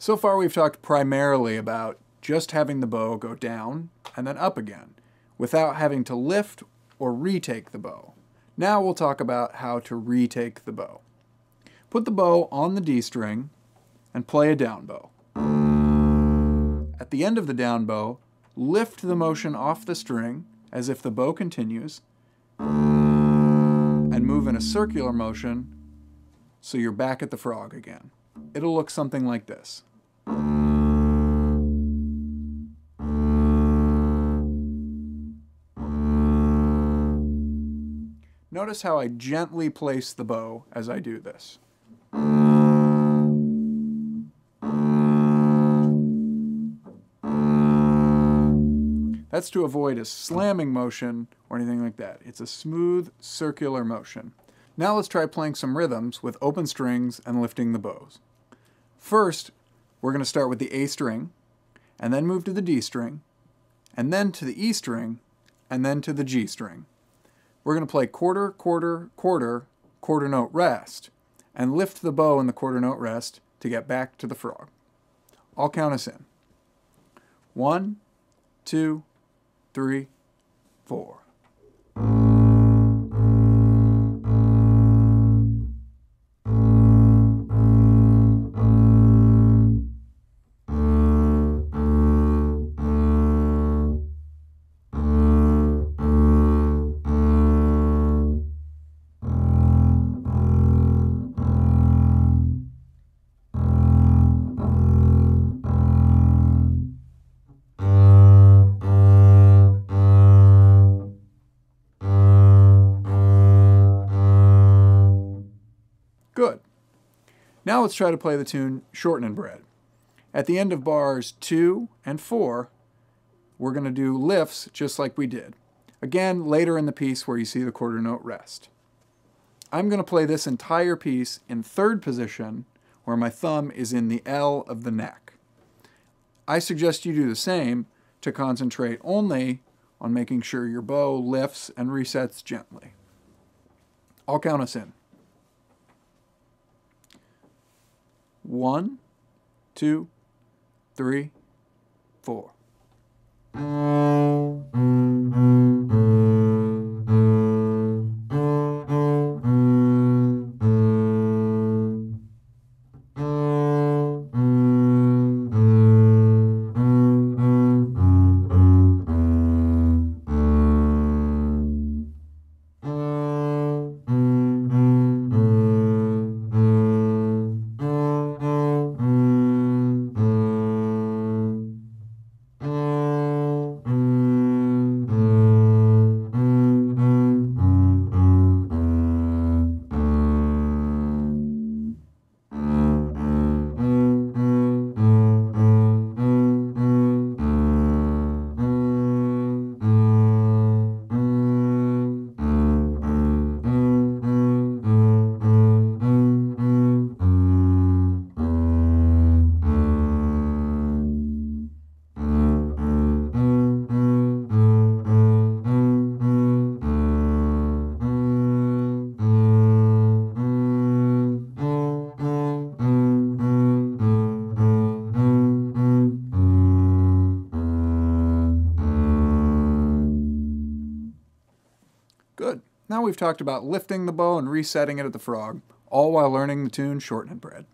So far we've talked primarily about just having the bow go down and then up again, without having to lift or retake the bow. Now we'll talk about how to retake the bow. Put the bow on the D string and play a down bow. At the end of the down bow, lift the motion off the string as if the bow continues, and move in a circular motion so you're back at the frog again. It'll look something like this. Notice how I gently place the bow as I do this. That's to avoid a slamming motion or anything like that. It's a smooth, circular motion. Now let's try playing some rhythms with open strings and lifting the bows. First, we're going to start with the A string, and then move to the D string, and then to the E string, and then to the G string. We're going to play quarter, quarter, quarter, quarter note rest, and lift the bow in the quarter note rest to get back to the frog. I'll count us in. 1, 2, 3, 4. Good. Now let's try to play the tune Shorten and Bread. At the end of bars 2 and 4, we're going to do lifts just like we did. Again, later in the piece where you see the quarter note rest. I'm going to play this entire piece in third position, where my thumb is in the L of the neck. I suggest you do the same to concentrate only on making sure your bow lifts and resets gently. I'll count us in. 1, 2, 3, 4. Good. Now we've talked about lifting the bow and resetting it at the frog, all while learning the tune Shorten and Bread.